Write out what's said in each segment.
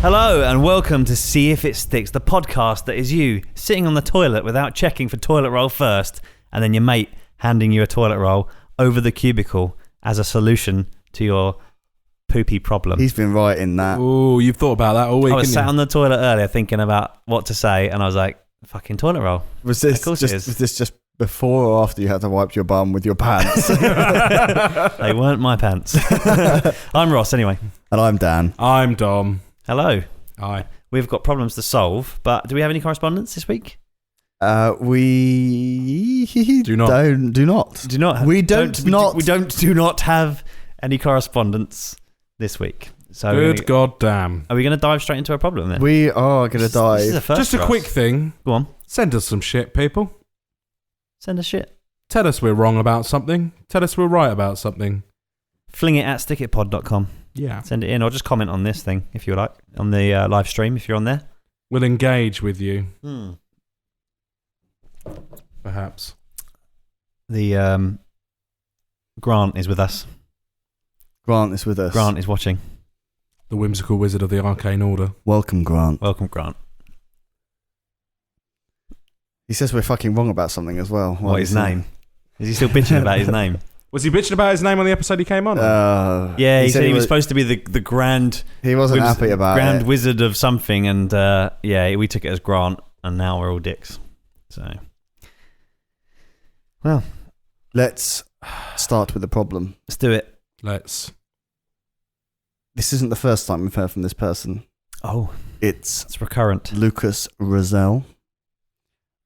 Hello and welcome to See If It Sticks, the podcast that is you sitting on the toilet without checking for toilet roll first, and then your mate handing you a toilet roll over the cubicle as a solution to your poopy problem. He's been writing that. Oh, you've thought about that all week. I was sat you? on the toilet earlier thinking about what to say, and I was like, fucking toilet roll. Was this Of course it just is. was this just before or after you had to wipe your bum with your pants? They weren't my pants. I'm Ross anyway. And I'm Dan. I'm Dom. Hello. Hi. We've got problems to solve, but do we have any correspondence this week? We Do not. do not. Do not. We do not have any correspondence this week. So Good goddamn. Are we going to dive straight into a problem then? We are going to This is a dive. first Just a for us. quick thing. Go on. Send us some shit, people. Send us shit. Tell us we're wrong about something. Tell us we're right about something. Fling it at stickitpod.com. Yeah. Send it in, or just comment on this thing if you like, on the live stream if you're on there. We'll engage with you, Hmm. perhaps. The Grant is with us. Grant is with us. Grant is watching. The whimsical wizard of the arcane order. Welcome, Grant. Welcome, Grant. He says we're fucking wrong about something as well. What his name? Is he still bitching about his name? Was he bitching about his name on the episode he came on? Yeah, he said he was supposed to be the grand. He wasn't happy about grand it. wizard of something, and yeah, we took it as Grant, and now we're all dicks. So, well, Let's start with the problem. let's do it. Let's. This isn't the first time we've heard from this person. Oh, It's it's recurrent. Lucas Razzle.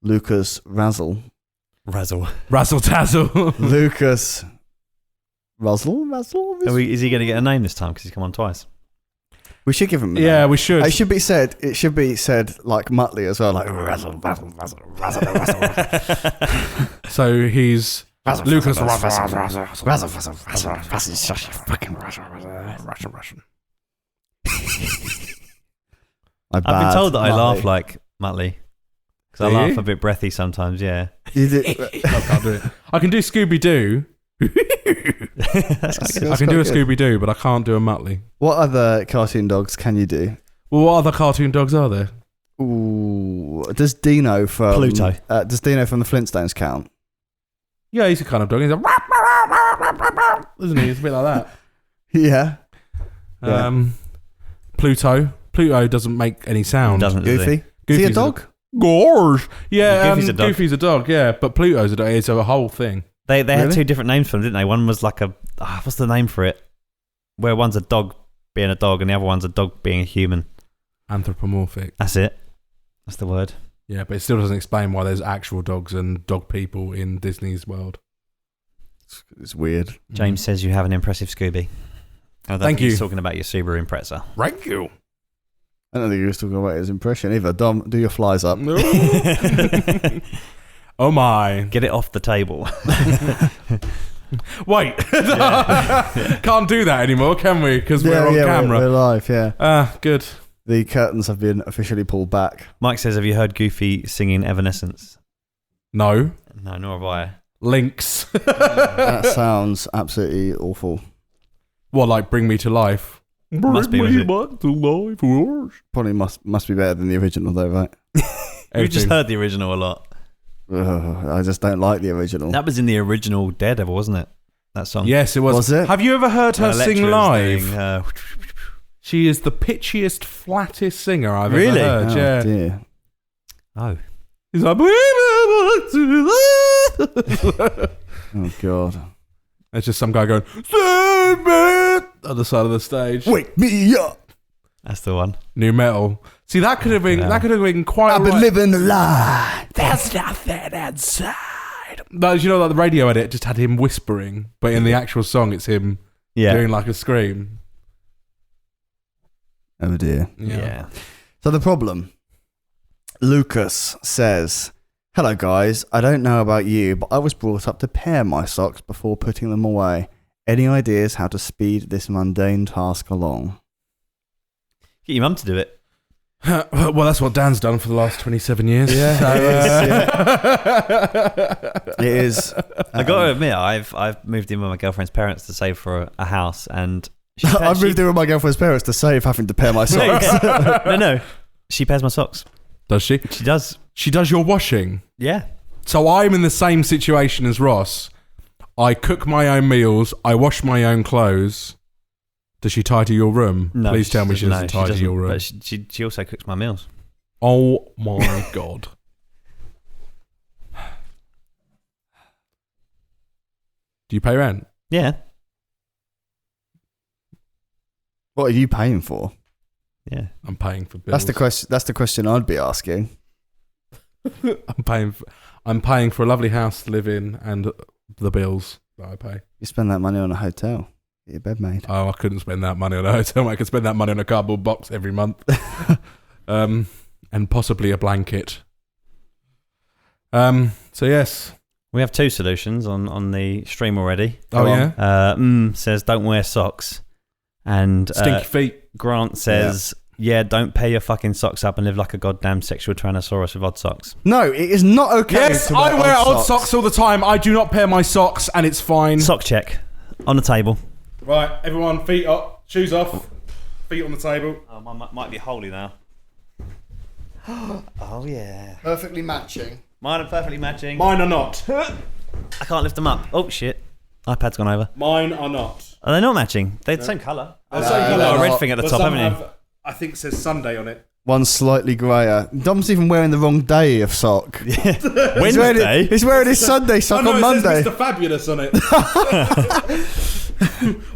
Lucas Razzle. Razzle. Razzle tazzle. Lucas Razzle? Razzle? Is he going to get a name this time because he's come on twice? We should give him a Yeah, name. we should. It should be said like Muttley as well, like Razzle, Razzle, Razzle, Razzle, Razzle. So he's Lucas Razzle, Razzle, Razzle, Razzle, such a fucking Razzle, Russian. I've been told that I laugh like Muttley. Because I Do laugh you? a bit breathy sometimes, yeah. You did, I can't do it. I can do Scooby Doo. That's quite good. I can do a Scooby Doo, but I can't do a Muttley. What other cartoon dogs can you do? Well, what other cartoon dogs are there? Ooh, does Dino from Pluto. Does Dino from the Flintstones count? Yeah, he's a kind of dog. He's a isn't he? It's a bit like that. Yeah. Yeah. Pluto. Pluto doesn't make any sound. Doesn't, does he? Goofy. Is he a Goofy's dog? Gorge. Yeah, Goofy's a dog. Goofy's a dog. Yeah, but Pluto's a dog. It's a whole thing. They had Really? two different names for them, didn't they? One was like what's the name for it? Where one's a dog being a dog and the other one's a dog being a human. Anthropomorphic. That's it. That's the word. Yeah, but it still doesn't explain why there's actual dogs and dog people in Disney's world. It's weird. James says you have an impressive Scooby. I don't Thank think he's you. talking about your Subaru Impreza. Thank you. I don't think he was talking about his impression either. Dom, do your flies up. Oh my. Get it off the table. Wait. Can't do that anymore, can we? Because we're on camera. We're live, yeah. Good. The curtains have been officially pulled back. Mike says, have you heard Goofy singing Evanescence? No. No, nor have I. Links. That sounds absolutely awful. What, like Bring Me to Life? Must be, Bring was me it? back to life, Rush. Probably must be better than the original though, right? We've just heard the original a lot. Ugh, I just don't like the original. That was in the original Daredevil, wasn't it? That song. Yes, it was. Was it? Have you ever heard her Elektra's sing live? doing, She is the pitchiest, flattest singer I've Really? ever heard. Oh, Yeah. dear. oh. He's like, Oh, God. it's just some guy going, "Save me!" on the side of the stage. Wake me up. That's the one. New metal. See, that could have been. Yeah. That could have been quite. I've been right. living a lie. There's nothing inside. No, you know, like the radio edit just had him whispering, but in the actual song, it's him doing like a scream. Oh, dear. Yeah. So the problem, Lucas says, "Hello guys, I don't know about you, but I was brought up to pair my socks before putting them away. Any ideas how to speed this mundane task along?" Get your mum to do it. Well, that's what Dan's done for the last 27 years. Yeah, So, it is. I got to admit, I've moved in with my girlfriend's parents to save for a house, and I've moved in with my girlfriend's parents to save having to pair my socks. No. She pairs my socks. Does she? She does. She does your washing. Yeah. So I'm in the same situation as Ross. I cook my own meals. I wash my own clothes. Does she tidy your room? No, Please tell me she doesn't tidy your room. But she also cooks my meals. Oh my God. Do you pay rent? Yeah. What are you paying for? Yeah. I'm paying for bills. That's the question. That's the question I'd be asking. I'm paying for a lovely house to live in and the bills that I pay. You spend that money on a hotel. Get your bed made. Oh, I couldn't spend that money on a hotel. I could spend that money on a cardboard box every month. And possibly a blanket. So yes. We have 2 solutions on the stream already. Oh, yeah? Says don't wear socks. And Stinky feet. Grant says, yeah, don't pair your fucking socks up and live like a goddamn sexual tyrannosaurus with odd socks. No, it is not okay. Yes, to I wear odd socks all the time. I do not pair my socks and it's fine. Sock check on the table. Right, everyone, feet up, shoes off, feet on the table. Oh, mine might be holy now. Oh, yeah. Perfectly matching. Mine are perfectly matching. Mine are not. I can't lift them up. Oh, shit. iPad's gone over. Mine are not. Are they not matching? They're the same colour. Same You've colour. got a red not. thing at the But top, some haven't you? have, I think, says Sunday on it. One's slightly grayer. Dom's even wearing the wrong day of sock. Wednesday? He's wearing his Sunday sock on Monday. It says Mr. Fabulous on it.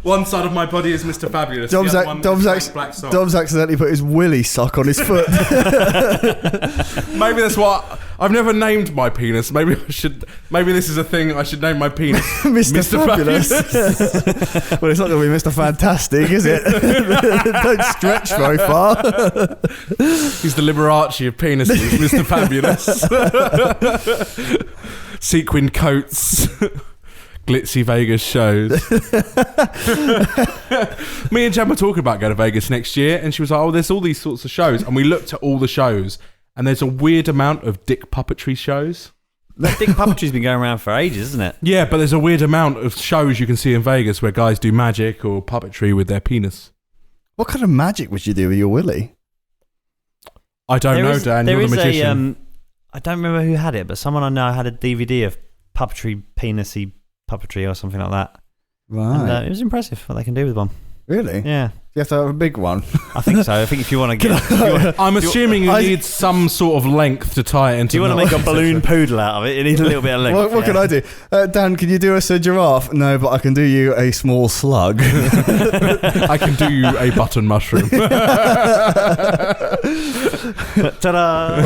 One side of my body is Mr. Fabulous. Dom's the other one is black sock. Dom's accidentally put his willy sock on his foot. Maybe that's what I've never named my penis. Maybe I should. Maybe this is a thing I should name my penis. Mr. Fabulous. Well, it's not going to be Mr. Fantastic, is it? Don't stretch very far. He's the Liberace of penises, Mr. Fabulous. Sequined coats. Glitzy Vegas shows. Me and Jen were talking about going to Vegas next year, and she was like, "Oh, there's all these sorts of shows," and we looked at all the shows, and there's a weird amount of dick puppetry shows. Dick puppetry's been going around for ages, isn't it? Yeah, but there's a weird amount of shows you can see in Vegas where guys do magic or puppetry with their penis. What kind of magic would you do with your willy? I don't know, Dan. You're the magician. I don't remember who had it, but someone I know had a DVD of puppetry, penisy puppetry or something like that. Right. And, it was impressive what they can do with one. Really? Yeah. You have to have a big one. I think so. I think if you want to get... I'm assuming you need some sort of length to tie it into. Do you want to make a balloon poodle out of it? You need a little bit of length. What can I do? Dan, can you do us a giraffe? No, but I can do you a small slug. I can do you a button mushroom. Ta-da!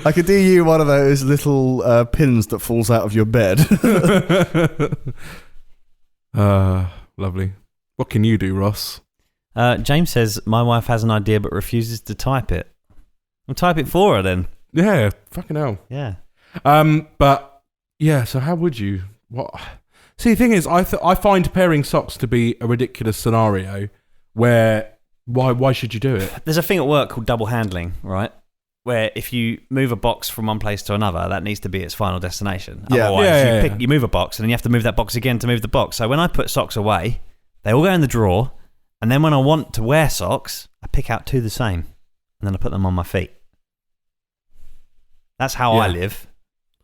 I could do you one of those little pins that falls out of your bed. Lovely. What can you do, Ross? James says, my wife has an idea but refuses to type it. I'll type it for her then. Yeah, fucking hell. Yeah. But yeah, so how would you? What? See, the thing is, I find pairing socks to be a ridiculous scenario. Where why should you do it? There's a thing at work called double handling, right? Where if you move a box from one place to another, that needs to be its final destination. Yeah. Otherwise, you move a box and then you have to move that box again to move the box. So when I put socks away, they all go in the drawer, and then when I want to wear socks, I pick out 2 the same, and then I put them on my feet. That's how I live.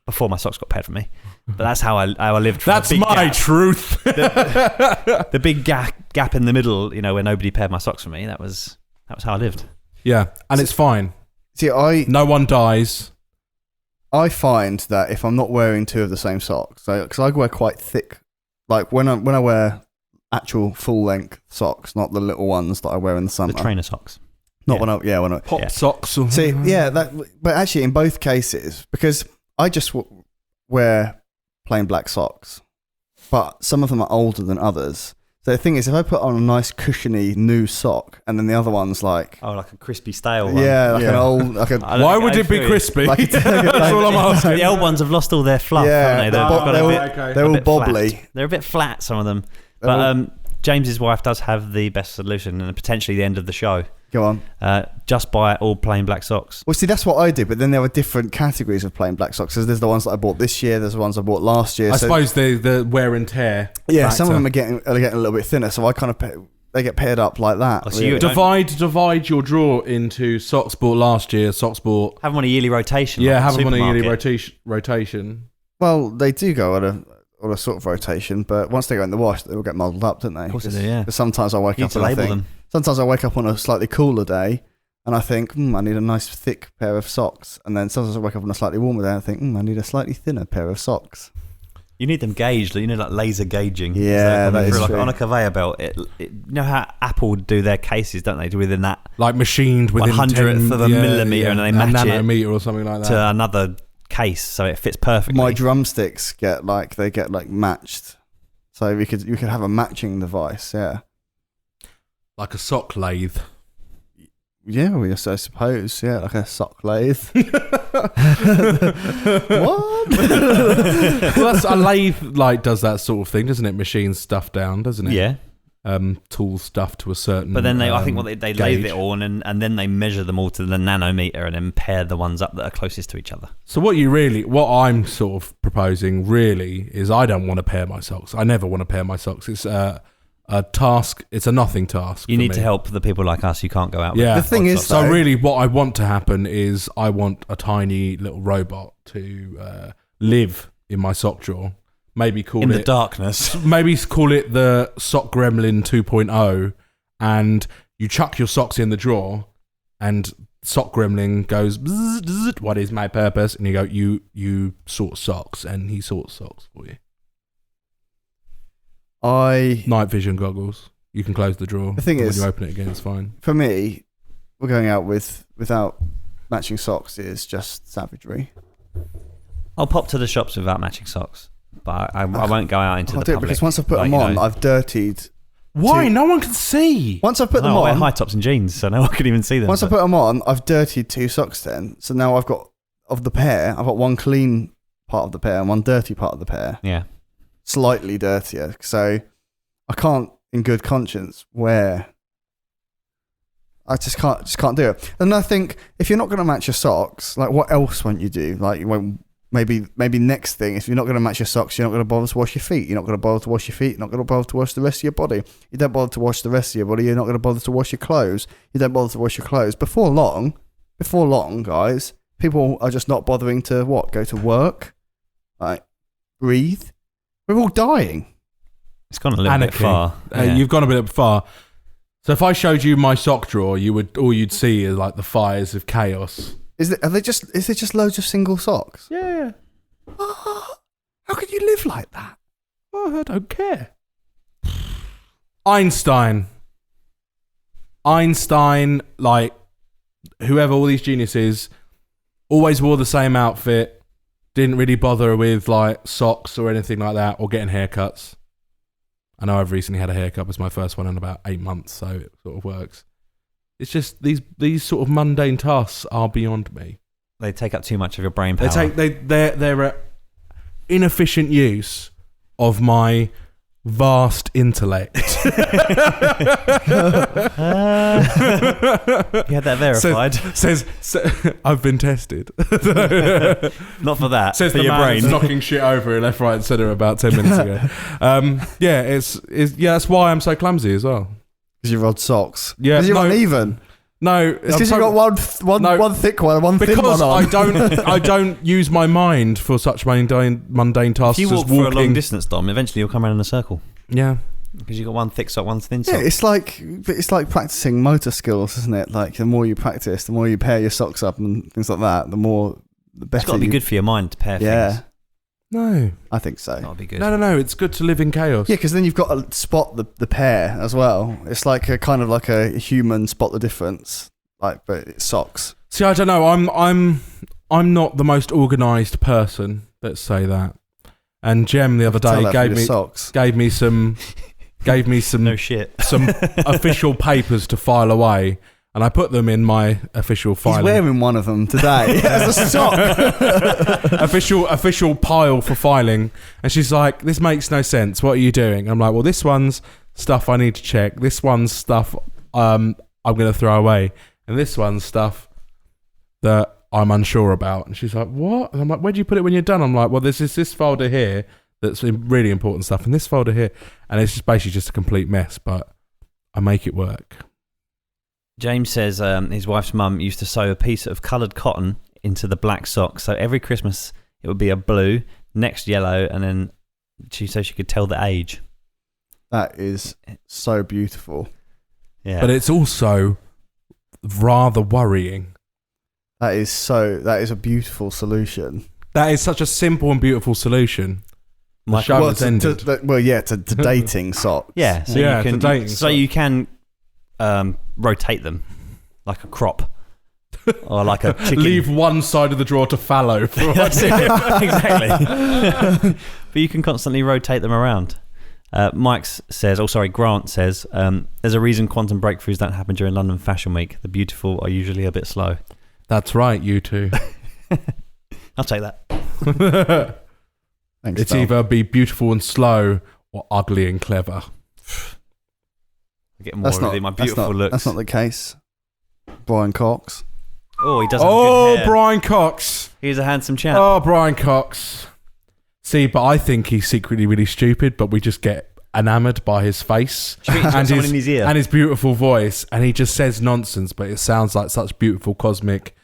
Before my socks got paired for me, but that's how I lived. That's my truth. The big gap in the middle, where nobody paired my socks for me. That was how I lived. Yeah, and it's fine. See, no one dies. I find that if I'm not wearing 2 of the same socks, because I wear quite thick, like when I wear actual full length socks, not the little ones that I wear in the summer. The trainer socks. Not when I pop socks. See, but actually in both cases, because I just wear plain black socks, but some of them are older than others. So the thing is, if I put on a nice cushiony new sock, and then the other one's like a crispy stale one. Yeah, an old. Why would it be crispy? That's all I'm asking. The old ones have lost all their fluff, haven't they? They're all bobbly. Flat. They're a bit flat, some of them. But James's wife does have the best solution, and potentially the end of the show. Go on. Just buy all plain black socks. Well, see, that's what I do, but then there are different categories of plain black socks. So there's the ones that I bought this year, there's the ones I bought last year. I suppose the wear and tear. Yeah, factor. some of them are getting a little bit thinner, so I kind of they get paired up like that. Oh, so you divide your drawer into socks bought last year, socks bought. Have them on a yearly rotation. Yeah, like have them on a yearly supermarket. rotation. Well, they do go on a sort of rotation, but once they go in the wash, they will get muddled up, don't they? Of course they do, yeah. Because sometimes I wake You need up to and I label think, them. sometimes I wake up on a slightly cooler day and I think, I need a nice thick pair of socks. And then sometimes I wake up on a slightly warmer day and I think, I need a slightly thinner pair of socks. You need them gauged, like laser gauging. Yeah, So that is like true. on a conveyor belt. You know how Apple do their cases, don't they? Within that Like machined within 100th of a millimetre, and then they match it nanometer or something like that. to another case, so it fits perfectly. My drumsticks get matched. So you could have a matching device, yeah. Like a sock lathe. Yeah, well, yes, I suppose. Yeah, like a sock lathe. What? Well, that's a lathe. Like does that sort of thing, doesn't it? Machines stuff down, doesn't it? Yeah. Tool stuff to a certain. But then I think they lathe gauge. it all, and then they measure them all to the nanometer, and then pair the ones up that are closest to each other. So what I'm sort of proposing really is I don't want to pair my socks. I never want to pair my socks. It's a task. It's a nothing task. You for need me. to help the people like us who can't go out. Yeah. With The thing odd is, socks. So though- really, what I want to happen is I want a tiny little robot to live in my sock drawer. Maybe call in it the darkness. Maybe call it the Sock Gremlin 2.0, and you chuck your socks in the drawer, and Sock Gremlin goes, bzz, bzz, what is my purpose? And you go, you sort socks, and he sorts socks for you. Night vision goggles. You can close the drawer. The thing and is- when you open it again, it's fine. For me, we're going out without matching socks is just savagery. I'll pop to the shops without matching socks, but I won't go out into I'll the do it public. because once I've put like, them you on, know. I've dirtied. Why? No one can see. Once I've put them I wear on, high tops and jeans, so no one can even see them. once I but- put them on, I've dirtied 2 socks then. So now I've got, of the pair, I've got one clean part of the pair and one dirty part of the pair. yeah. Slightly dirtier. So I can't, in good conscience, wear. I just can't do it. And I think if you're not going to match your socks, like what else won't you do? Like you won't. Maybe next thing, if you're not going to match your socks, you're not going to bother to wash your feet. You're not going to bother to wash your feet. You're not going to bother to wash the rest of your body. You don't bother to wash the rest of your body. You're not going to bother to wash your clothes. You don't bother to wash your clothes. Before long, guys, people are just not bothering to go to work, like breathe. We're all dying. It's gone a little bit Anarchy. far. Yeah. You've gone a bit far. So if I showed you my sock drawer, all you'd see is like the fires of chaos. Is it just loads of single socks? Yeah. How could you live like that? I don't care. Einstein, like whoever all these geniuses, always wore the same outfit, didn't really bother with like socks or anything like that, or getting haircuts. I know I've recently had a haircut. It was my first one in about 8 months, so it sort of works. It's just these sort of mundane tasks are beyond me. They take up too much of your brain power. They're an inefficient use of my vast intellect. You had that verified. Says I've been tested. Not for that. Says for the your man brain. that's knocking shit over left, right, and centre about 10 minutes ago. That's why I'm so clumsy as well. Because you're odd socks. Yeah, Because you're no. uneven. No, It's because you've got one thick one and one thin because one on. I don't use my mind for such mundane tasks If you as walk for a long walking. distance, Dom, eventually you'll come around in a circle. Yeah. Because you've got one thick sock, one thin Yeah, sock. it's like practicing motor skills, isn't it? Like the more you practice, the more you pair your socks up and things like that, the better. It's got to be good for your mind to pair Yeah, things. No. I think so. That'll be good. No. It's good to live in chaos. Yeah, because then you've got to spot the pair as well. It's like a kind of like a human spot the difference, like but it's socks. See, I don't know. I'm not the most organised person. Let's say that. And Jem the other Tell day that from your socks. gave me some No shit. some official papers to file away, and I put them in my official He's filing. wearing one of them today as a sock. official pile for filing. And she's like, "This makes no sense. What are you doing?" I'm like, "Well, this one's stuff I need to check. This one's stuff I'm going to throw away. And this one's stuff that I'm unsure about. And she's like, what? And I'm like, where do you put it when you're done? I'm like, well, there's this folder here that's really important stuff, and this folder here. And it's just basically just a complete mess, but I make it work. James says his wife's mum used to sew a piece of coloured cotton into the black sock. So every Christmas it would be a blue, next yellow, and then she said she could tell the age. That is so beautiful. Yeah. But it's also rather worrying. That is a beautiful solution. That is such a simple and beautiful solution. The Michael, show Well, has ended. to dating socks. Yeah, so Yeah, you to can dating so socks. you can rotate them like a crop or like a chicken. Leave one side of the drawer to fallow. For That's it. Exactly. But you can constantly rotate them around. Grant says, there's a reason quantum breakthroughs don't happen during London Fashion Week. The beautiful are usually a bit slow. That's right, you two. I'll take that. Thanks, It's Dom. either be beautiful and slow or ugly and clever. I get more with my beautiful looks. That's not the case. Brian Cox. Oh, he does have Oh, good hair. Brian Cox. He's a handsome chap. Oh, Brian Cox. See, but I think he's secretly really stupid, but we just get enamoured by his face Do you think he's got someone in his ear? and his beautiful voice, and he just says nonsense, but it sounds like such beautiful cosmic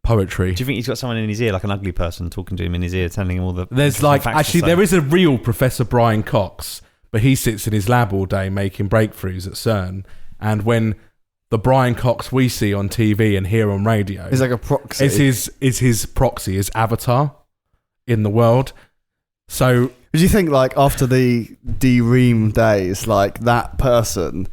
poetry. Do you think he's got someone in his ear, like an ugly person talking to him in his ear, telling him all the There's interesting like, facts to actually, say? there is a real Professor Brian Cox, but he sits in his lab all day making breakthroughs at CERN. And when the Brian Cox we see on TV and hear on radio He's like a proxy. is his proxy, his avatar in the world. So Do you think, like, after the D-Ream days, like, that person,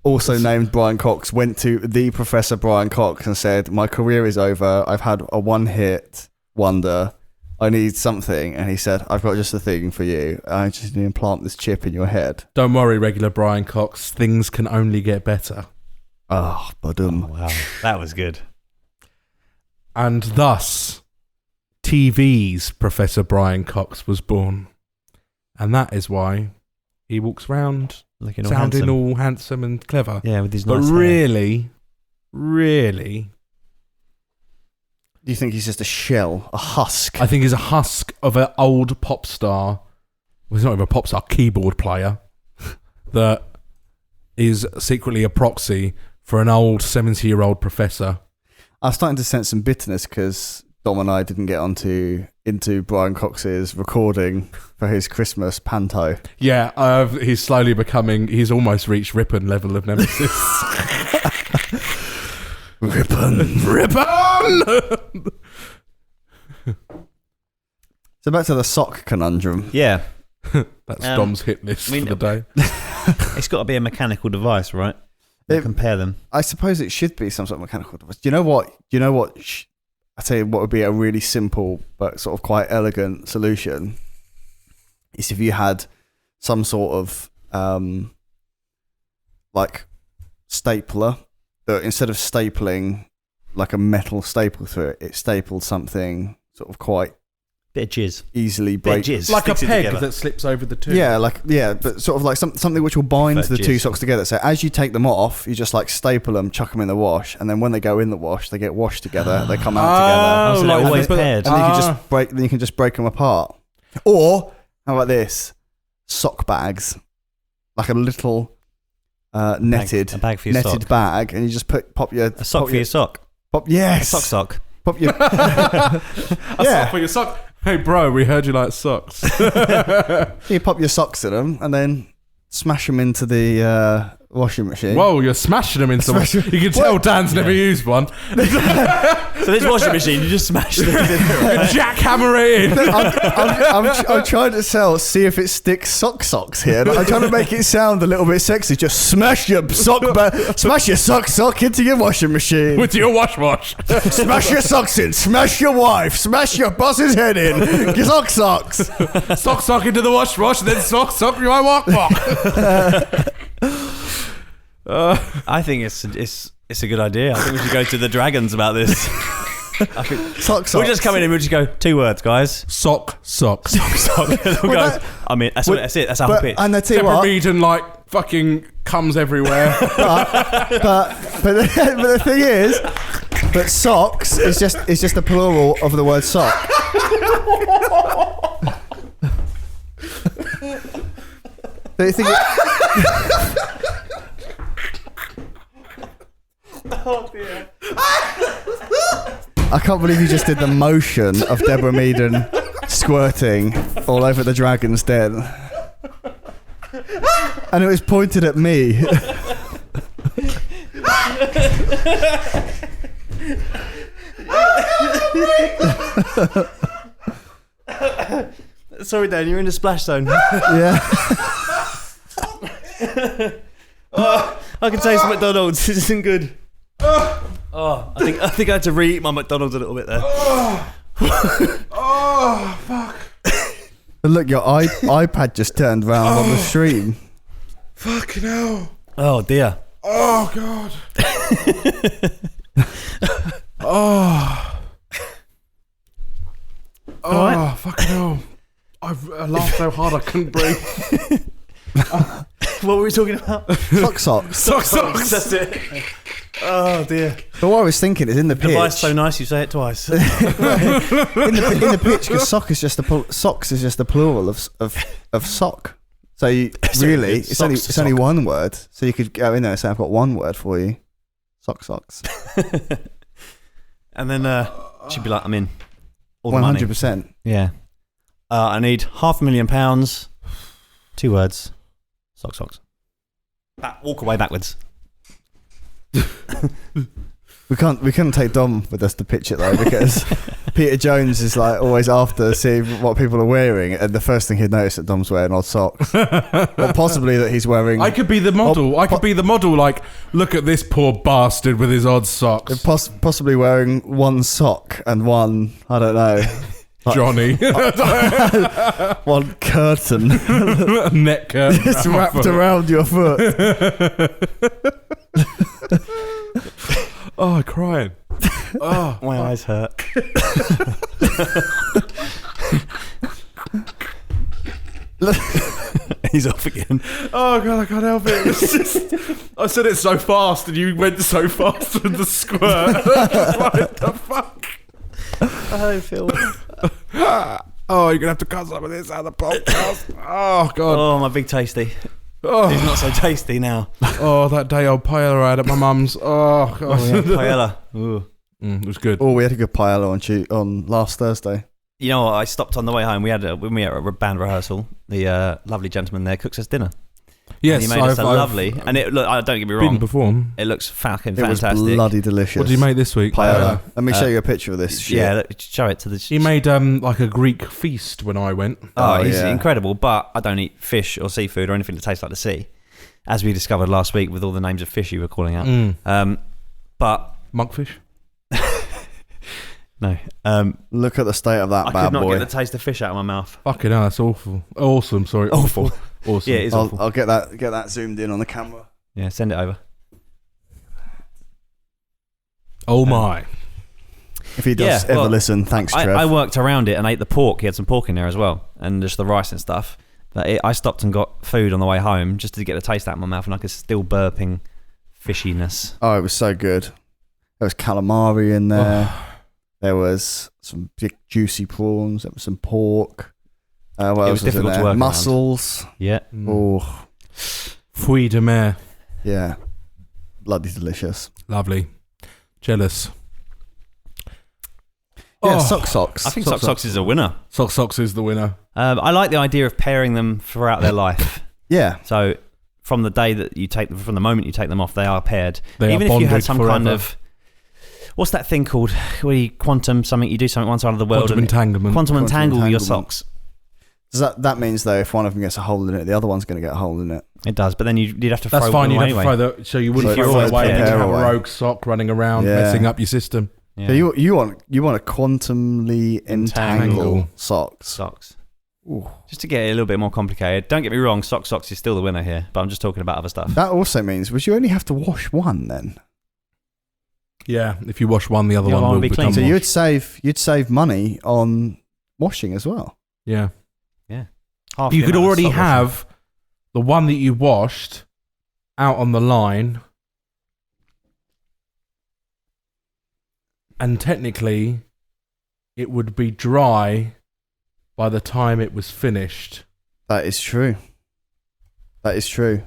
also named Brian Cox, went to the Professor Brian Cox and said, my career is over, I've had a one-hit wonder, I need something. And he said, I've got just the thing for you. I just need to implant this chip in your head. don't worry, regular Brian Cox, things can only get better. Oh, Oh, wow, that was good. And thus, TV's Professor Brian Cox was born. And that is why he walks around Looking all sounding handsome. all handsome and clever. Yeah, with his But nice hair. really, Do you think he's just a shell, a husk? I think he's a husk of an old pop star. Well, he's not even a pop star, keyboard player that is secretly a proxy for an old 70-year-old professor. I'm starting to sense some bitterness because Dom and I didn't get into Brian Cox's recording for his Christmas panto. Yeah, he's almost reached Ripon level of nemesis. Ripon! So back to the sock conundrum. Yeah, That's Um, Dom's hit list I mean, for the day. it's got to be a mechanical device, right? Compare them. I suppose it should be some sort of mechanical device. Do you know what? I tell you what would be a really simple but sort of quite elegant solution is if you had some sort of like stapler that instead of stapling like a metal staple through it, it stapled something sort of quite Bit of jizz. easily Bit of break. jizz. Like a Sticks it peg together. that slips over the two. Yeah, but sort of like something which will bind Prefer the two jizz. socks together. So as you take them off, you just like staple them, chuck them in the wash, and then when they go in the wash, they get washed together. They come out together. Oh, so they're like- always paired. And you can just break them apart. Or how about this? Sock bags, like a little netted A bag for your netted sock. bag, and you just pop your A sock pop for your sock. pop yes A sock. pop your A Yeah. sock for your sock. Hey, bro, we heard you like socks. you pop your socks in them and then smash them into the washing machine. Whoa, you're smashing them into Smash- You can tell Dan's never Yeah. used one. So this washing machine, you just smash things in there. Jackhammer it in. I'm trying to see if it sticks socks here. I'm trying to make it sound a little bit sexy. Just smash your sock into your washing machine. With your wash. Smash your socks in. Smash your wife. Smash your boss's head in. Socks. Sock into the wash, and then sock your walk. I think it's a good idea. I think we should go to the Dragons about this. I think Socks. we'll just come in and we'll just go 2 words, guys. Sock, socks. We'll go. I mean, that's it. That's our whole pitch. And I tell you Deborah what, Meaden, like, fucking comes everywhere. but the thing is, but socks is just a plural of the word sock. Do you think? Oh dear. I can't believe you just did the motion of Deborah Meaden squirting all over the dragon's den. And it was pointed at me. Sorry, Dan, you're in the splash zone. Yeah. I can taste McDonald's. This isn't good. I think I had to re-eat my McDonald's a little bit there. Oh, fuck. And look, your iPad just turned round on the stream. Fucking hell. Oh dear. Oh, God. Oh. Oh, fucking hell. I laughed so hard I couldn't breathe. What were we talking about? Socks. Socks. That's it. Oh dear. But what I was thinking is in the pitch. Advice so nice you say it twice. in the pitch, because socks is just a plural of sock. So really, it's only one word. So you could go in there and say, "I've got one word for you, socks." And then she'd be like, "I'm in." All the money. 100%. Yeah. I need £500,000. 2 words. Socks. Walk away backwards. We couldn't take Dom with us to pitch it though, because Peter Jones is like always after seeing what people are wearing, and the first thing he'd notice that Dom's wearing odd socks, or possibly that he's wearing. I could be the model. I could be the model. Like, look at this poor bastard with his odd socks. Possibly wearing one sock and one, I don't know, Johnny. one curtain Neck curtain. just wrapped around your foot. Oh, crying. Oh, My eyes hurt. He's off again. oh God, I can't help it. It's just, I said it so fast, and you went so fast with the squirt. What the fuck? I don't feel. Oh, you're gonna have to cut some of this out of the podcast. Oh God. Oh, my big tasty. He's Oh, not so tasty now. oh, that day old paella I had at my mum's. Oh God. Paella. Ooh. It was good. Oh, we had a good paella on last Thursday. You know what? I stopped on the way home. When we had a band rehearsal, the lovely gentleman there cooks us dinner. Yes, and he made us a lovely. And it look. Don't get me been wrong. before. It looks fucking It was fantastic. bloody delicious. What did you make this week? Paella. Let me show you a picture of this shit. Yeah, show it to the. He made like a Greek feast when I went. Oh, he's yeah. incredible. But I don't eat fish or seafood or anything that tastes like the sea, as we discovered last week with all the names of fish you were calling out. But Monkfish. no, Look at the state of that I bad could not boy. get the taste of fish out of my mouth. Fucking hell, that's awful. Awesome, sorry. Awful. Awesome. Yeah, it is awful. I'll get that zoomed in on the camera. Yeah, send it over. Oh my. If he does ever listen, thanks, Trev. I worked around it and ate the pork. He had some pork in there as well, and just the rice and stuff. But I stopped and got food on the way home just to get the taste out of my mouth, and I could still burping fishiness. Oh, it was so good. There was calamari in there. There was some big juicy prawns. There was some pork. What else was difficult in there? to work Mussels. Yeah. Oh, Fruits de mer. yeah. Bloody delicious. Lovely. Jealous. Yeah, Oh. socks. I think Socks is a winner. Socks is the winner. I like the idea of pairing them throughout their life. Yeah. So from the day that you take them, from the moment you take them off, they are paired. They Even are if you had bonded some forever. kind of, what's that thing called? Where you quantum something, you do something one side of the world. Quantum and entanglement. Quantum entangle your entanglement. socks. Does that means though, if one of them gets a hole in it, the other one's going to get a hole in it. It does, but then you'd have to That's throw fine. them You'd away have to anyway. throw the, so you wouldn't So throw you're it away. always You'd pair have a away. rogue sock running around, Yeah. messing up your system. Yeah. So you want a quantumly entangle Entangle. socks. Socks. Ooh. Just to get it a little bit more complicated. Don't get me wrong, Socks is still the winner here, but I'm just talking about other stuff. That also means would you only have to wash one then? Yeah, if you wash one, the other The other one one will will be become clean. So washed. you'd save money on washing as well. Yeah. Half You the could amount of already sock washing. have the one that you washed out on the line, and technically it would be dry by the time it was finished. That is true. That is true.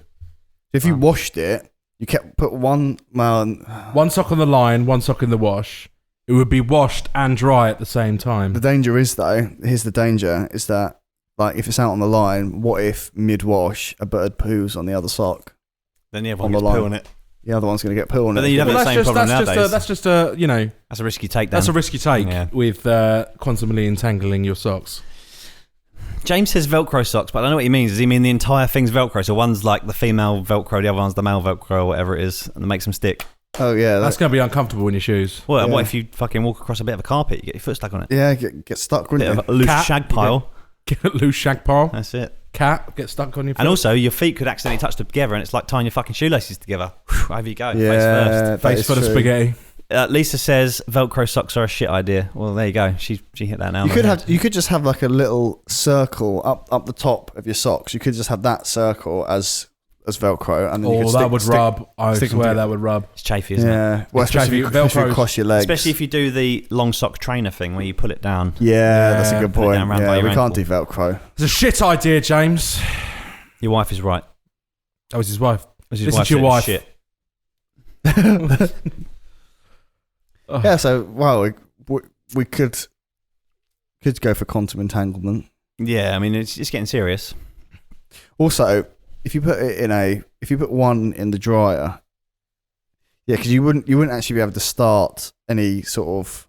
If you Wow. washed it, you put one. Well, One sock on the line, one sock in the wash. It would be washed and dry at the same time. the danger is though. Here's the danger: is that like if it's out on the line, what if mid-wash a bird poos on the other sock? Then the other on one the gets poo line. on it. The other one's going to get poo on But it. then you'd have Well, the same problem nowadays. that's just a, you know, That's a risky take. that's a risky take Yeah. with constantly entangling your socks. James says Velcro socks, but I don't know what he means. Does he mean the entire thing's Velcro? So one's like the female Velcro, the other one's the male Velcro, or whatever it is, and it makes them stick. Oh yeah, That's going to be uncomfortable in your shoes. Well, Yeah. what if you fucking walk across a bit of a carpet? You get your foot stuck on it. yeah. Get stuck, Bit wouldn't of you? a loose Cat. shag pile. Get a loose shag pile. That's it. Cat, get stuck on your foot. And also, your feet could accidentally touch together, and it's like tying your fucking shoelaces together. Whew, over you go. Face first. Yeah, that Face is full of true. spaghetti. Lisa says Velcro socks are a shit idea. Well, there you go. She hit that now. You could just have like a little circle up the top of your socks. You could just have that circle as Velcro, and then you Oh, could that stick, would stick, rub. I stick them swear together. that would rub. It's chafy, isn't it? Yeah, well, It's especially chafy. if you Velcro's- cross your legs. Especially if you do the long sock trainer thing where you pull it down. Yeah, that's a Yeah, good put it point. down round by Yeah, your we can't ankle. do Velcro. It's a shit idea, James. Your wife is right. That was his wife. Was his Listen wife to your said wife. Shit. Oh. Yeah, so well, we could go for quantum entanglement. Yeah, I mean it's getting serious. Also, if you put one in the dryer, yeah, because you wouldn't actually be able to start any sort of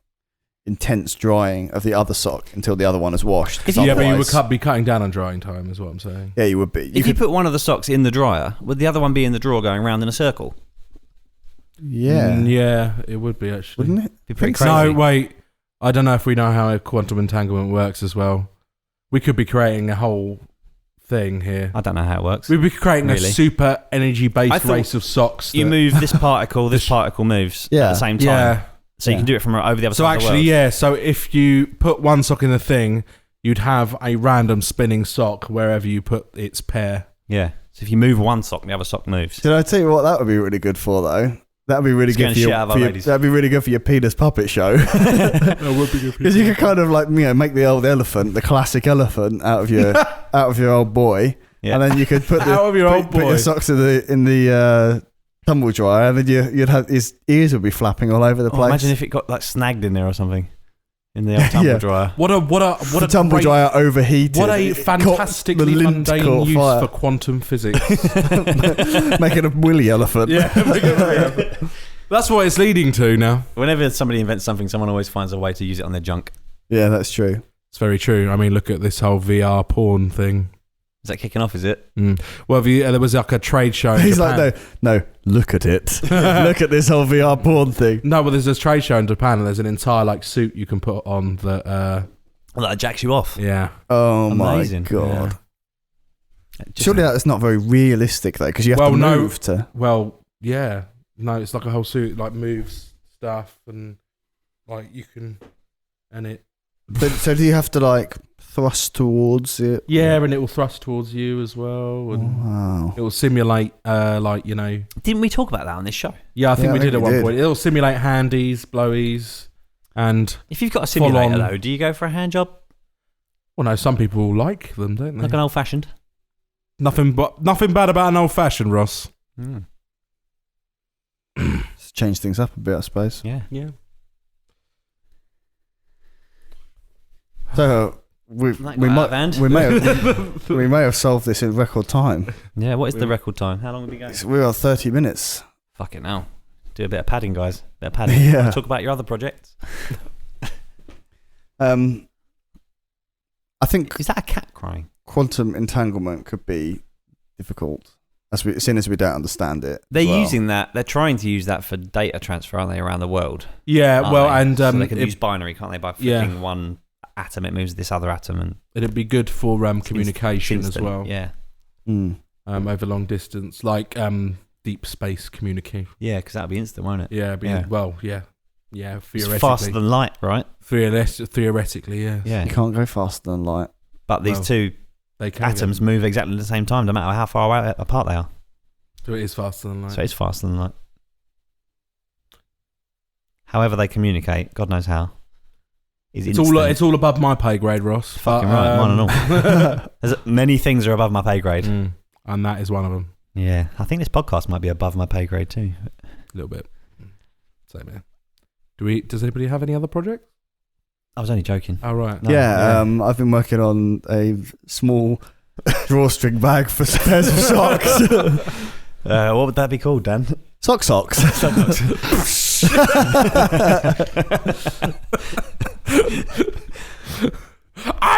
intense drying of the other sock until the other one is washed. 'cause Yeah, but you otherwise- would be cutting down on drying time, is what I'm saying. Yeah, you would be. If you put one of the socks in the dryer, would the other one be in the drawer going round in a circle? yeah, Yeah, it would be actually. wouldn't it? Be pretty Think so. crazy. No, wait. I don't know if we know how quantum entanglement works as well. We could be creating a whole thing here. I don't know how it works. We'd be creating Really? a super I energy-based thought race of socks. You that- move this particle, this particle moves Yeah. at the same time. Yeah. So you Yeah. can do it from over the other So side of the actually, world. yeah. So if you put one sock in the thing, you'd have a random spinning sock wherever you put its pair. Yeah. So if you move one sock, the other sock moves. Did I tell you what that would be really good for though? That would be really Scaring good for shit your, out of our for your ladies. that'd be really good for your penis puppet show. That would be good. Because you could kind of like make the old elephant, the classic elephant, out of your old boy, Yeah. and then you could put Out of your old put boy. your socks in the tumble dryer, and then you'd have his ears would be flapping all over the Oh, place. imagine if it got like snagged in there or something in the old tumble Yeah. dryer. What a the tumble great- dryer overheated. What a It caught- fantastically the lint mundane caught use fire. for quantum physics. Making a willy elephant. That's what it's leading to now. Whenever somebody invents something, someone always finds a way to use it on their junk. Yeah, that's true. It's very true. I mean, look at this whole VR porn thing. Is that kicking off, is it? Well, there was like a trade show in He's Japan. like, no, look at it. Look at this whole VR porn thing. No, well, there's this trade show in Japan, and there's an entire like suit you can put on that. Well, that jacks you off. Yeah, Oh Amazing. my god. Just- Surely that's not very realistic though, because you have Well, to no. move to. well, yeah. No, it's like a whole suit, like moves stuff, and like you can, and it. So do you have to like thrust towards it? Yeah, and it will thrust towards you as well, and Wow. it will simulate, like you know. Didn't we talk about that on this show? Yeah, I think Yeah, we I did think at we one did. point. It'll simulate handies, blowies, and If you've got a Full simulator, on. though, do you go for a hand job? well, no, some people like them, don't they? Like an old fashioned? Nothing bad about an old fashioned, Ross. It's changed things up a bit, I suppose. Yeah. Yeah. So we Like we that, might Van. we may have solved this in record time. Yeah, what is the record time? How long have we going? We're on 30 minutes. Fuck it now. Do a bit of padding, guys. Bit of padding. Yeah. Wanna talk about your other projects. I think Is that a cat crying? quantum entanglement could be difficult, seeing as we don't understand it. They're as well. using that. They're trying to use that for data transfer, aren't they, around the world? Yeah, aren't well, they? and so they can use binary, can't they? By yeah. flicking one atom, it moves this other atom, and it'd be good for it's communication as instant. well. Yeah. Mm. Over long distance, like deep space communication. Yeah, because that'll be instant, won't it? Yeah, Yeah. yeah. It's Theoretically, faster than light, right? theoretically, yeah. Yeah. You can't go faster than light. But these Well, two They can atoms move exactly at the same time, no matter how far away apart they are. So it is faster than light. So it's faster than light. However they communicate, God knows how. It's all above my pay grade, Ross. Fucking right, mine and all. Many things are above my pay grade. And that is one of them. Yeah, I think this podcast might be above my pay grade too. A little bit. Same here. Does anybody have any other projects? I was only joking. Oh, right. No, yeah, I've been working on a small drawstring bag for pairs of socks. What would that be called, Dan? Socks. I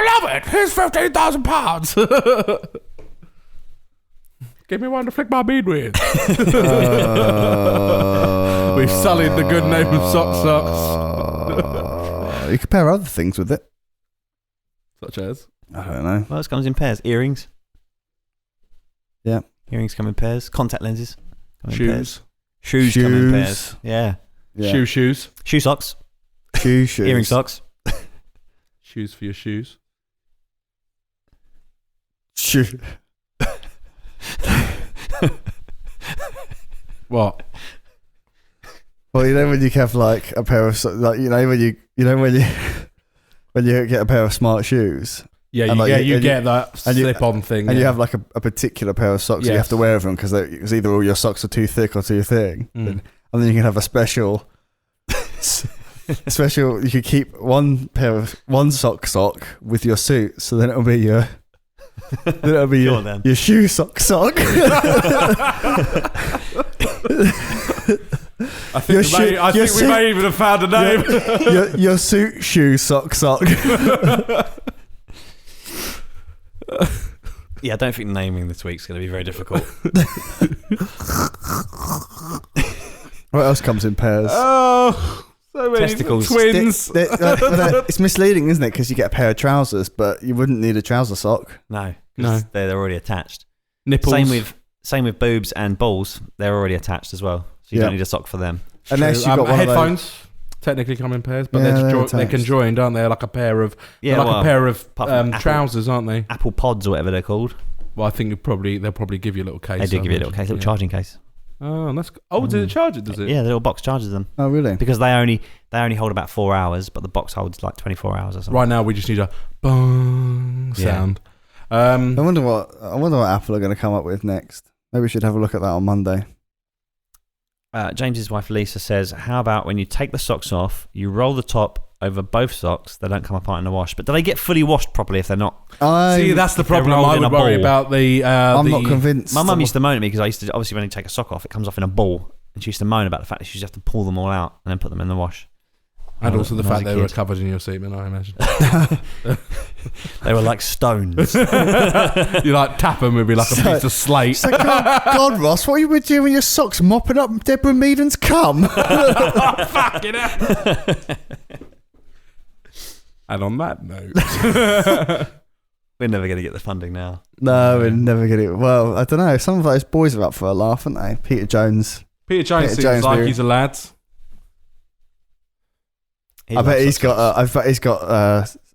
love it. Here's £15,000. Give me one to flick my bead with. We've sullied the good name of Socks. You could pair other things with it. Such as? I don't know. Well, it comes in pairs. Earrings. Yeah. Earrings come in pairs. Contact lenses. Come in pairs. Shoes. Shoes come in pairs. Yeah. Yeah. Shoes. Shoe socks. Shoes. Earring socks. Shoes for your shoes. Shoe. What? Well, you know when you have like a pair of when you get a pair of smart shoes. Yeah, And you get that slip-on thing. And you have like a particular pair of socks you have to wear with them because either all your socks are too thick or too thin. And then you can have a special. You could keep one sock with your suit, so then it'll be your your shoe sock. I think we may even have found a name. Your suit shoe sock. Yeah, I don't think naming this week's going to be very difficult. What else comes in pairs? Oh, so many Testicles. twins. It's misleading, isn't it? Because you get a pair of trousers, but you wouldn't need a trouser sock. No. No. They're already attached. Nipples. Same with boobs and balls. They're already attached as well. So you don't need a sock for them. Unless you've got one headphones. of those. Technically come in pairs, but Yeah, they're conjoined, aren't they? Like a pair of trousers, aren't they? Apple Pods or whatever they're called. Well, I think they'll probably give you a little case. They do give you a little case, little charging case. Oh, does it charge it? Does it? Yeah, the little box charges them. Oh, really? Because they only hold about 4 hours, but the box holds like 24 hours or something. Right now, we just need a bong sound. I wonder what Apple are going to come up with next. Maybe we should have a look at that on Monday. James's wife Lisa says, how about when you take the socks off, you roll the top over both socks, they don't come apart in the wash. But do they get fully washed properly if they're not? See, that's the problem. I would worry about the... I'm not convinced. My mum used to moan at me because I used to, obviously when you take a sock off, it comes off in a ball. And she used to moan about the fact that she used to have to pull them all out and then put them in the wash. And also the fact they were covered in your semen, I imagine. They were like stones. You like tap them, it'd be like a piece of slate. So, God, Ross, what you were doing with your socks, mopping up Deborah Meaden's cum? Fucking hell. And on that note, we're never going to get the funding now. No, we're never going to. Well, I don't know. Some of those boys are up for a laugh, aren't they? Peter Jones seems like he's a lad. I bet he's got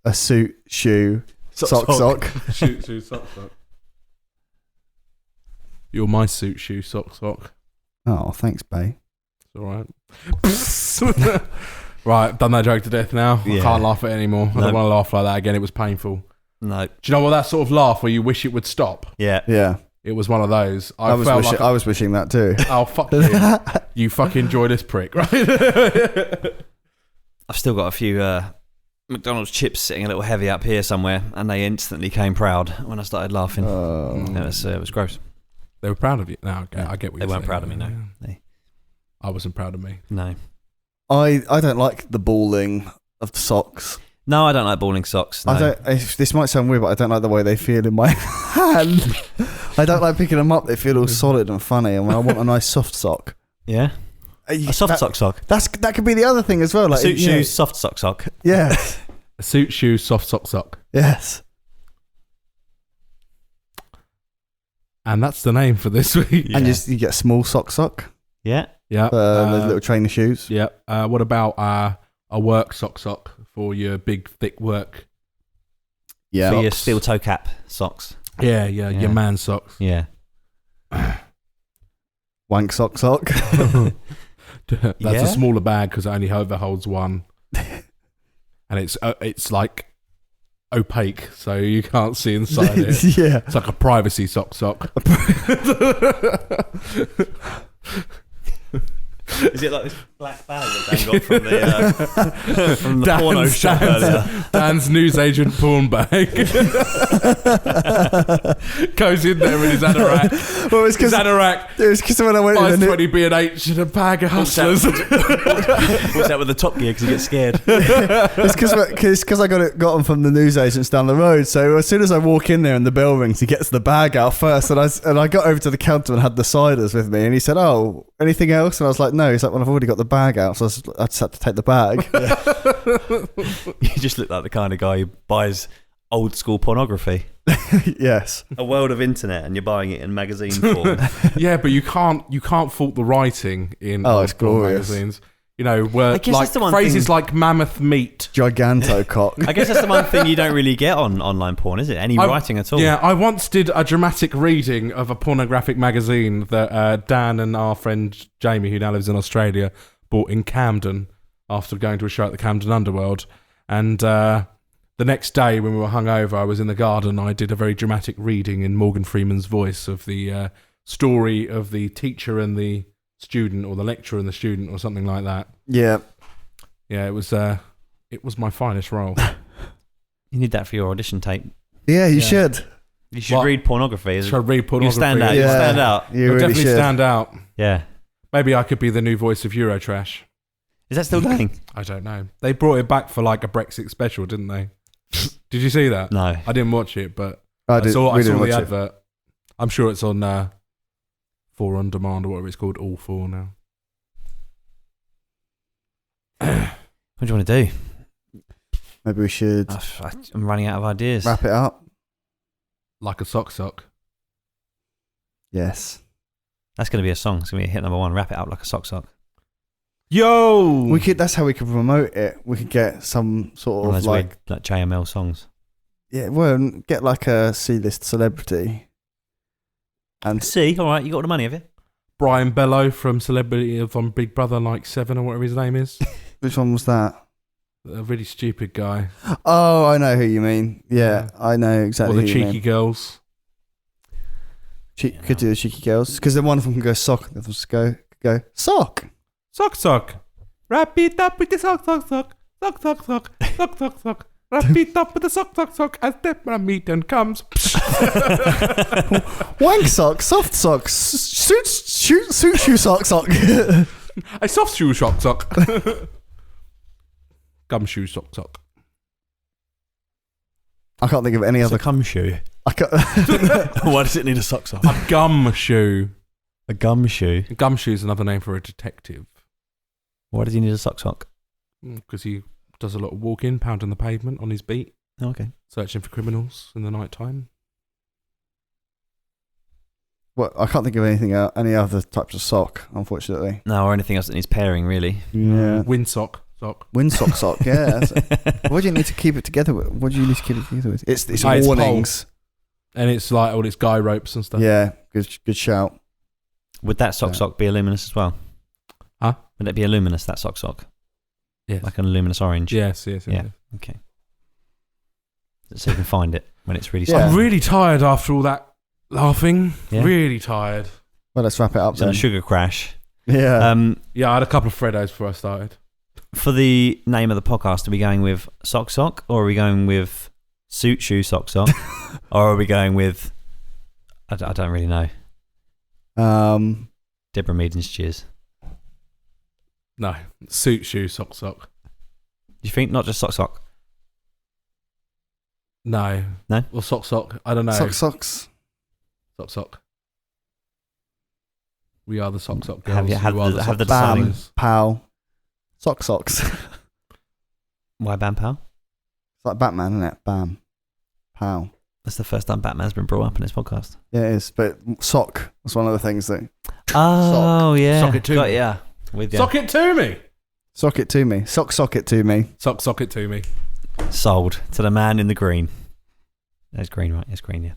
a suit, shoe, sock. Shoe, sock. You're my suit, shoe, sock. Oh, thanks, babe. It's all right. Right, done that joke to death now. Yeah. I can't laugh at it anymore. I don't want to laugh like that again. It was painful. No. Do you know what that sort of laugh where you wish it would stop? Yeah. Yeah. It was one of those. I was wishing that too. Oh, fuck you. You fucking enjoy this prick, right? I've still got a few McDonald's chips sitting a little heavy up here somewhere, and they instantly came proud when I started laughing. It was gross. They were proud of you. No, okay, I get what they you're weren't saying. proud of me, no. I wasn't proud of me. No. I don't like the balling of socks. No, I don't like balling socks. No. This might sound weird, but I don't like the way they feel in my hand. I don't like picking them up. They feel all solid and funny, and I want a nice soft sock. Yeah? A soft sock. That could be the other thing as well. Like suit shoes, soft sock. Yeah. A suit, shoe, soft sock. Yes. And that's the name for this week. And you get a small sock. Yeah. Yeah. Those little trainer shoes. Yeah. What about a work sock for your big, thick work? Yeah. For your steel toe cap socks. Yeah. Yeah. Your man socks. Yeah. Wank sock. That's Yeah. a smaller bag because it only holds one. And it's like opaque, so you can't see inside it. Yeah. It's like a privacy sock. Is it like this black bag that Dan got from the porno shop earlier? Dan's newsagent porn bag. Goes in there with his anorak. Well, it's because when I went in Buys the 20 B&H and a bag of Hustlers. What's that with the Top Gear because he gets scared? it's because I got them from the newsagents down the road. So as soon as I walk in there and the bell rings, he gets the bag out first, and I got over to the counter and had the ciders with me, and he said, "Oh, anything else?" And I was like, "No." He's like, "Well, I've already got the bag out, so I just had to take the bag." You just look like the kind of guy who buys old school pornography. Yes. A world of internet, and you're buying it in magazine form. Yeah, but you can't fault the writing in Oh, it's old porn glorious. magazines. You know, where I guess like that's the one phrases thing- like mammoth meat. Giganto cock. I guess that's the one thing you don't really get on online porn, is it? Any writing at all? Yeah, I once did a dramatic reading of a pornographic magazine that Dan and our friend Jamie, who now lives in Australia, bought in Camden after going to a show at the Camden Underworld. And the next day when we were hungover, I was in the garden. I did a very dramatic reading in Morgan Freeman's voice of the story of the teacher and the student, or the lecturer and the student, or something like that. Yeah. Yeah, it was my finest role. You need that for your audition tape. Yeah, you Yeah. should. You should What? read pornography. Should I read You pornography? stand out. Yeah. You stand out. You I'll really definitely should. stand out. Yeah. Maybe I could be the new voice of Eurotrash. Is that still going? I don't know. They brought it back for like a Brexit special, didn't they? Did you see that? No. I didn't watch it, but I I saw didn't the watch it. advert. I'm sure it's on 4 on demand or whatever it's called, all 4 now. What do you want to do? Maybe we should I'm running out of ideas. wrap it up. Like a sock. Yes. That's going to be a song. It's going to be a hit number 1. Wrap it up like a sock. Yo! That's how we could promote it. We could get some sort One of of those like, weird, like JML songs. yeah, well, get like a C-list celebrity. And See, all right, you got all the money, have you? Brian Bello from Big Brother like 7 or whatever his name is. which one was that? A really stupid guy. Oh, I know who you mean. Yeah, I know Or exactly the who you cheeky mean. girls. Could do the cheeky girls. Because then one of them can go sock, and the other one go sock. Sock. Wrap it up with the sock. Sock. Wrap it up with the sock. As the meeting comes. Wank sock, soft sock, suit shoe sock. A soft shoe sock. Gumshoe sock. I can't think of any other. cum shoe. I can't, Why does it need a sock sock? A gumshoe. A gum shoe. Gumshoe's another name for a detective. Why does he need a sock sock? Because he does a lot of walking, pounding the pavement on his beat, Oh, okay. searching for criminals in the night time. well, I can't think of any other types of sock, unfortunately. No, or anything else that needs pairing, really. Yeah. Windsock. Windsock sock, yeah. What do you need to keep it together with? What do you need to keep it together with? It's It's warnings. And it's like all its guy ropes and stuff. Yeah, good shout. Would that sock be a luminous as well? Huh? Would it be a luminous, that sock? Yes. Like a luminous orange? Yes. Yeah. Okay. So you can find it when it's really Yeah. I'm really tired after all that laughing. Yeah. Really tired. Well, let's wrap it up So then. a sugar crash. Yeah. Yeah, I had a couple of Freddos before I started. For the name of the podcast, are we going with sock, or are we going with suit shoe sock, or are we going with I don't really know. Deborah Mead and Cheers. No, suit shoe sock. You think not just sock? No. No? Or sock. I don't know. Socks. Sock. We are the sock girls. Have you had You are the- have the sock deciding- boys. Pal. Socks. It's Why Bam Pal? like Batman, isn't it? Bam. Pal. That's the first time Batman's been brought up in this podcast. Yeah, it is. But sock was one of the things that. Oh, yeah. Sock it to Got me. ya. With you. Sock it to me. Sock it to me. Sock it to me. Sock it to me. Sold to the man in the green. There's green, right? It's green, yeah.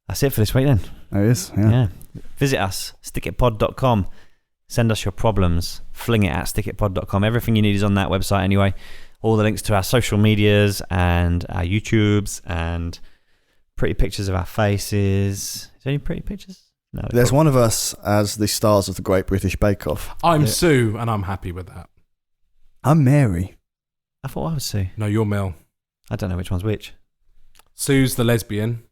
That's it for this week then. There it is. Yeah. Visit us, stickitpod.com. Send us your problems. Fling it at stickitpod.com. Everything you need is on that website anyway. All the links to our social medias and our YouTubes and pretty pictures of our faces. Is there any pretty pictures? No. There's one of us as the stars of the Great British Bake Off. I'm Sue, and I'm happy with that. I'm Mary. I thought I was Sue. No, you're Mel. I don't know which one's which. Sue's the lesbian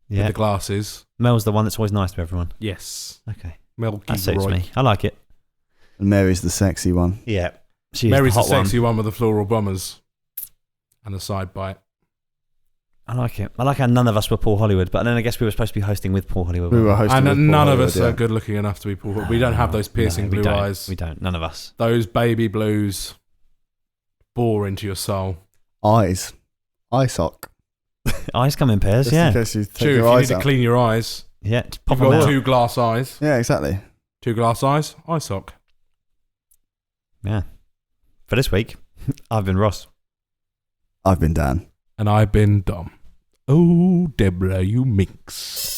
with Yeah. the glasses. Mel's the one that's always nice to everyone. Yes. Okay. Mel That suits Gilroy. me. I like it. And Mary's the sexy one. Yeah. She's Mary's the the hot sexy one with the floral bombers and the side bite. I like it. I like how none of us were Paul Hollywood, but then I guess we were supposed to be hosting with Paul Hollywood. We were hosting with And Paul none of Hollywood, us yeah. are good looking enough to be Paul. We don't have those piercing we blue don't. eyes. We don't. None of us. Those baby blues bore into your soul. Eyes. Eye sock. Eyes come in pairs, Just yeah. in case you take True, your if you need eyes to out. clean your eyes, Yeah, just pop you've them got out. 2 glass eyes. Yeah, exactly. 2 glass eyes, eye sock. Yeah. For this week, I've been Ross. I've been Dan. And I've been Dom. Oh, Deborah, you minx.